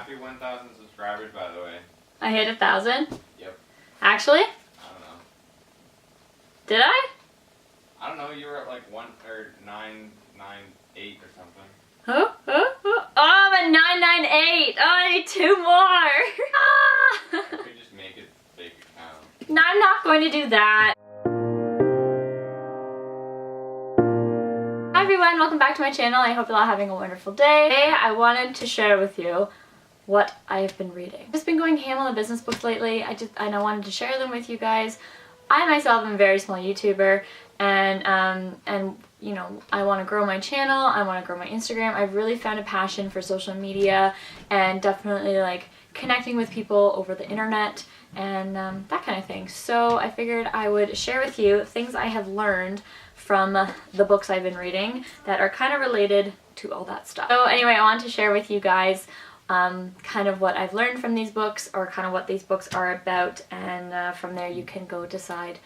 happy 1,000 subscribers, by the way. I hit 1,000? Yep. Actually? I don't know. Did I? I don't know, you were at like 998 or something. Oh, I'm at 998. Oh, I need 2 more. You could just make it a fake account. No, I'm not going to do that. Hi everyone, welcome back to my channel. I hope you're all having a wonderful day. Today I wanted to share with you what I have been reading. I've just been going ham on the business books lately. I wanted to share them with you guys. I myself am a very small YouTuber, and you know, I want to grow my channel, I want to grow my Instagram. I've really found a passion for social media and definitely like connecting with people over the internet and that kind of thing. So I figured I would share with you things I have learned from the books I've been reading that are kind of related to all that stuff. So anyway, I want to share with you guys kind of what I've learned from these books, or kind of what these books are about, and from there you can go decide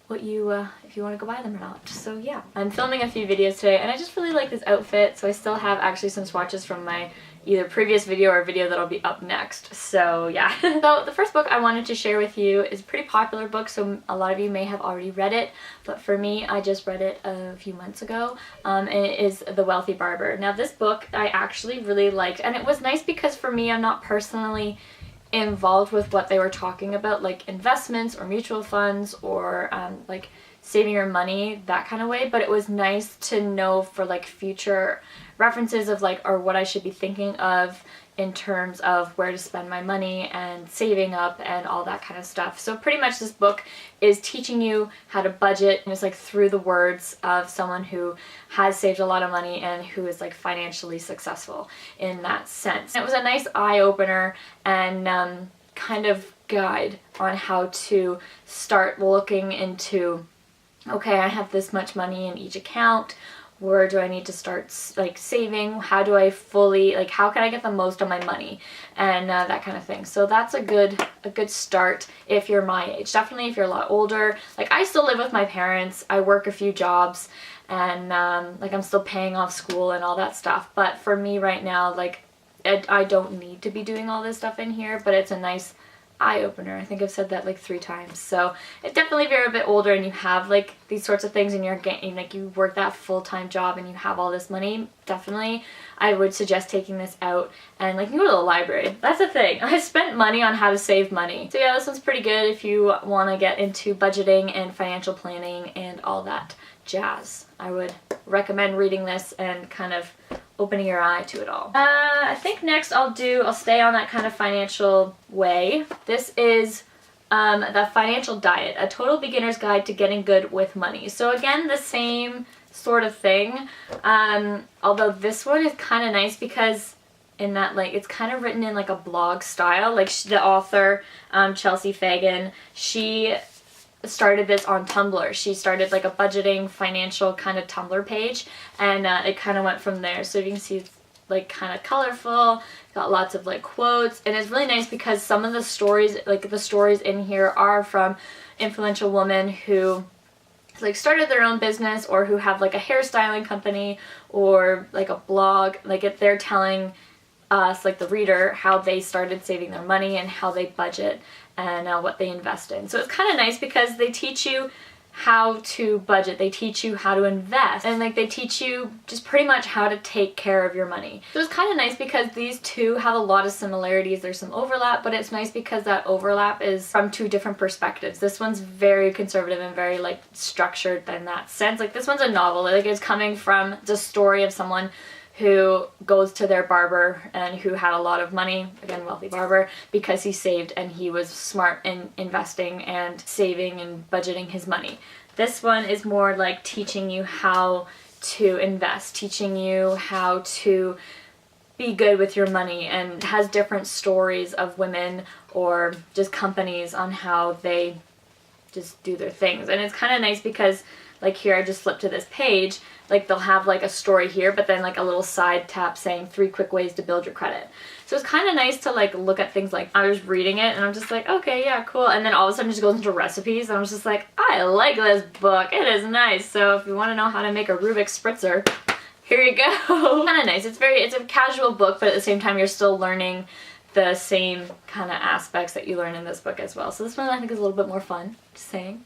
what you if you want to go buy them or not. So yeah, I'm filming a few videos today and I just really like this outfit, so I still have actually some swatches from my either previous video or video that'll be up next. So yeah. So the first book I wanted to share with you is a pretty popular book, so a lot of you may have already read it, but for me I just read it a few months ago, and it is The Wealthy Barber. Now this book I actually really liked, and it was nice because for me, I'm not personally involved with what they were talking about, like investments or mutual funds or like saving your money, that kind of way, but it was nice to know for like future references of like, or what I should be thinking of in terms of where to spend my money and saving up and all that kind of stuff. So pretty much this book is teaching you how to budget, and it's like through the words of someone who has saved a lot of money and who is like financially successful in that sense. It was a nice eye-opener and kind of guide on how to start looking into, okay, I have this much money in each account. Where do I need to start like saving? How do I fully, like, how can I get the most of my money, and that kind of thing. So that's a good start if you're my age. Definitely if you're a lot older. Like I still live with my parents. I work a few jobs, and like I'm still paying off school and all that stuff. But for me right now, like I don't need to be doing all this stuff in here, but it's a nice eye-opener. I think I've said that like 3 times. So it definitely, if you're a bit older and you have like these sorts of things and you're getting like, you work that full-time job and you have all this money, definitely I would suggest taking this out and like you go to the library. That's the thing. I spent money on how to save money. So yeah, this one's pretty good if you want to get into budgeting and financial planning and all that jazz. I would recommend reading this and kind of opening your eye to it all. I think next I'll stay on that kind of financial way. This is The Financial Diet, a total beginner's guide to getting good with money. So again, the same sort of thing, although this one is kind of nice because in that, like, it's kind of written in like a blog style. Like the author, Chelsea Fagan, she started this on Tumblr. She started like a budgeting financial kind of Tumblr page, and it kind of went from there. So you can see it's like kind of colorful, got lots of like quotes, and it's really nice because some of the stories, like the stories in here, are from influential women who like started their own business or who have like a hairstyling company or like a blog. Like if they're telling us, like the reader, how they started saving their money and how they budget and what they invest in. So it's kind of nice because they teach you how to budget, they teach you how to invest, and like they teach you just pretty much how to take care of your money. So it's kind of nice because these two have a lot of similarities. There's some overlap, but it's nice because that overlap is from 2 different perspectives. This one's very conservative and very like structured in that sense. Like this one's a novel, like it's coming from the story of someone who goes to their barber and who had a lot of money, again, wealthy barber, because he saved and he was smart in investing and saving and budgeting his money. This one is more like teaching you how to invest, teaching you how to be good with your money, and has different stories of women or just companies on how they just do their things. And it's kind of nice because like here I just flipped to this page, like they'll have like a story here, but then like a little side tab saying 3 quick ways to build your credit. So it's kind of nice to like look at things. Like I was reading it and I'm just like, okay, yeah, cool. And then all of a sudden it just goes into recipes and I was just like, I like this book. It is nice. So if you want to know how to make a Rubik's Spritzer, here you go. Kind of nice. It's a casual book, but at the same time you're still learning the same kind of aspects that you learn in this book as well. So this one I think is a little bit more fun, just saying.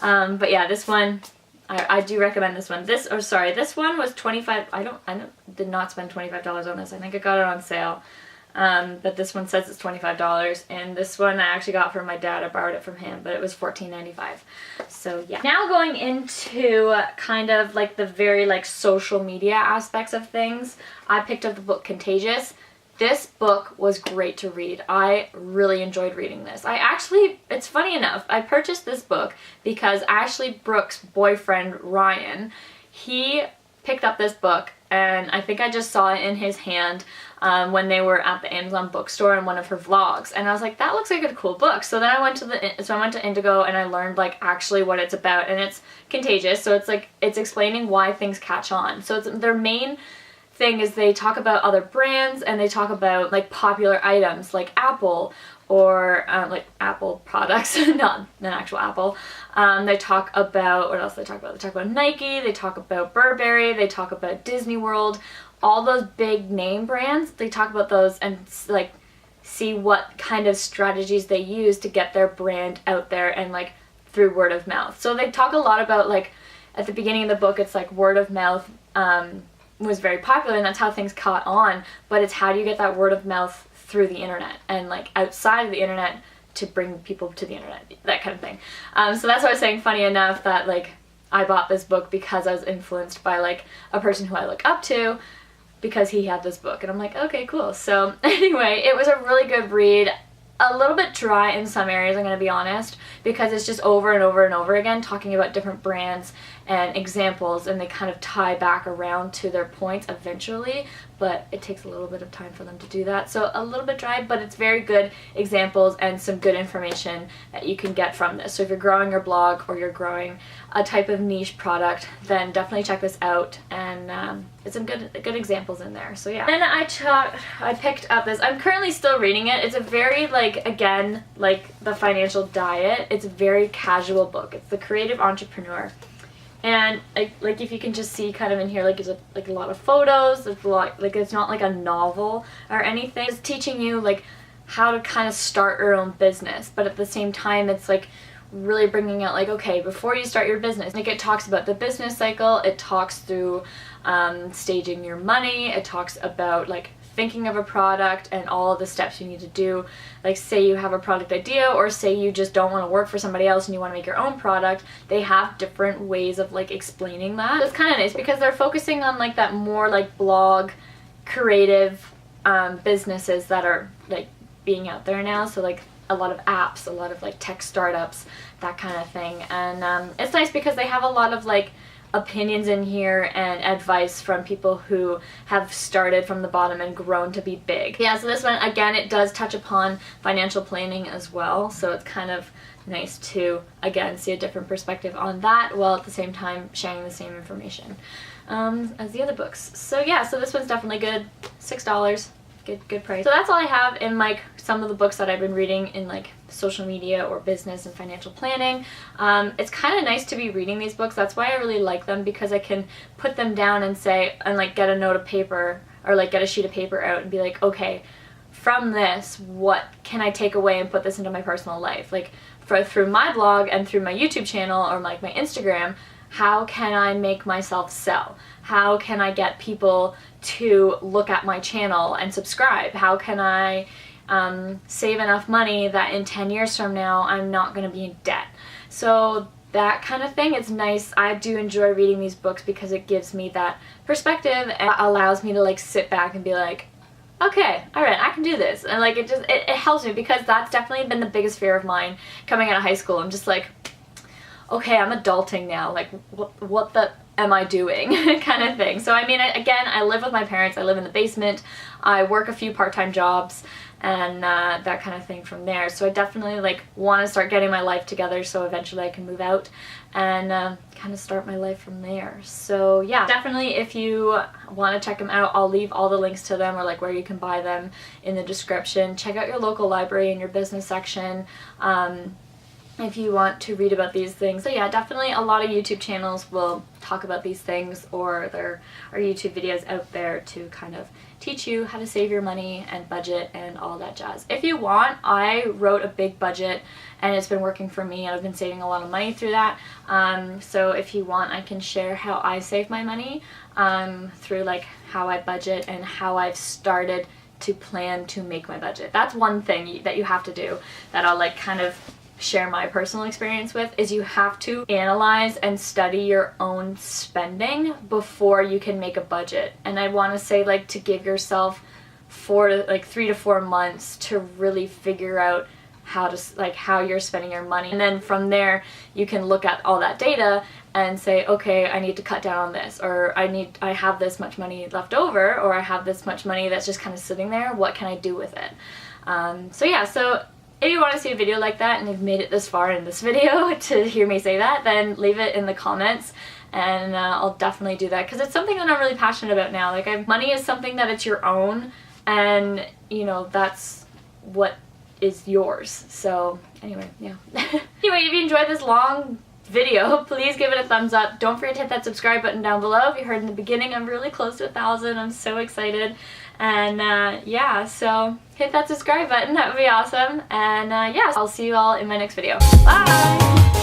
But yeah, this one, I do recommend this one. This one was $25. I did not spend $25 on this. I think I got it on sale. But this one says it's $25, and this one I actually got from my dad. I borrowed it from him, but it was $14.95. So yeah. Now going into kind of like the very like social media aspects of things, I picked up the book Contagious. This book was great to read. I really enjoyed reading this. It's funny enough, I purchased this book because Ashley Brooks' boyfriend, Ryan, he picked up this book, and I think I just saw it in his hand when they were at the Amazon bookstore in one of her vlogs, and I was like, that looks like a cool book. So then I went to Indigo, and I learned like actually what it's about, and it's contagious. So it's like, it's explaining why things catch on. So it's their main thing is they talk about other brands, and they talk about like popular items like Apple, or like Apple products, not an actual Apple. They talk about, what else they talk about? They talk about Nike, they talk about Burberry, they talk about Disney World, all those big name brands. They talk about those and like see what kind of strategies they use to get their brand out there, and like through word of mouth. So they talk a lot about, like at the beginning of the book, it's like word of mouth was very popular, and that's how things caught on, but it's how do you get that word of mouth through the internet and like outside of the internet to bring people to the internet, that kind of thing. So that's why I was saying, funny enough, that like I bought this book because I was influenced by like a person who I look up to, because he had this book, and I'm like, okay, cool. So anyway, it was a really good read. A little bit dry in some areas, I'm going to be honest, because it's just over and over and over again talking about different brands and examples, and they kind of tie back around to their points eventually, but it takes a little bit of time for them to do that. So a little bit dry, but it's very good examples and some good information that you can get from this. So if you're growing your blog, or you're growing a type of niche product, then definitely check this out, and it's some good examples in there. So yeah. Then I picked up this. I'm currently still reading it. It's a very, like, again, like The Financial Diet, it's a very casual book. It's The Creative Entrepreneur. And like if you can just see kind of in here, like there's a lot of photos, there's a lot, like it's not like a novel or anything. It's teaching you like how to kind of start your own business, but at the same time it's like really bringing out like, okay, before you start your business, like it talks about the business cycle, it talks through staging your money, it talks about like thinking of a product and all of the steps you need to do. Like say you have a product idea, or say you just don't want to work for somebody else and you want to make your own product, they have different ways of like explaining that. It's kind of nice because they're focusing on like that more like blog creative businesses that are like being out there now. So like a lot of apps, a lot of like tech startups, that kind of thing. And it's nice because they have a lot of like opinions in here and advice from people who have started from the bottom and grown to be big. Yeah, so this one, again, it does touch upon financial planning as well, so it's kind of nice to, again, see a different perspective on that, while at the same time sharing the same information as the other books. So yeah, so this one's definitely good. $6. Good price. So that's all I have in like some of the books that I've been reading in like social media or business and financial planning. It's kind of nice to be reading these books. That's why I really like them, because I can put them down and say, and like get a note of paper, or like get a sheet of paper out and be like, okay, from this, what can I take away and put this into my personal life? Like through my blog and through my YouTube channel or like my Instagram, how can I make myself sell? How can I get people to look at my channel and subscribe? How can I save enough money that in 10 years from now I'm not going to be in debt? So that kind of thing, it's nice. I do enjoy reading these books because it gives me that perspective and allows me to like sit back and be like, okay, alright, I can do this. And like it helps me, because that's definitely been the biggest fear of mine coming out of high school. I'm just like, okay, I'm adulting now, like what the am I doing kind of thing. So I mean, again, I live with my parents, I live in the basement, I work a few part-time jobs, and that kind of thing from there. So I definitely like want to start getting my life together so eventually I can move out and kind of start my life from there. So yeah, definitely if you want to check them out, I'll leave all the links to them, or like where you can buy them, in the description. Check out your local library in your business section. if you want to read about these things. So yeah, definitely a lot of YouTube channels will talk about these things, or there are YouTube videos out there to kind of teach you how to save your money and budget and all that jazz. If you want, I wrote a big budget and it's been working for me, and I've been saving a lot of money through that. So if you want, I can share how I save my money through like how I budget and how I've started to plan to make my budget. That's one thing that you have to do, that I'll like kind of share my personal experience with, is you have to analyze and study your own spending before you can make a budget. And I want to say like to give yourself 3 to 4 months to really figure out how you're spending your money, and then from there you can look at all that data and say, okay, I need to cut down on this, or I have this much money left over, or I have this much money that's just kind of sitting there, what can I do with it? So yeah, so if you want to see a video like that and you've made it this far in this video to hear me say that, then leave it in the comments, and I'll definitely do that, because it's something that I'm really passionate about now. Like, money is something that it's your own, and you know, that's what is yours. So anyway, yeah. Anyway, if you enjoyed this long video, please give it a thumbs up. Don't forget to hit that subscribe button down below. If you heard in the beginning, I'm really close to 1,000. I'm so excited. And yeah, so hit that subscribe button. That would be awesome. And yeah, I'll see you all in my next video. Bye!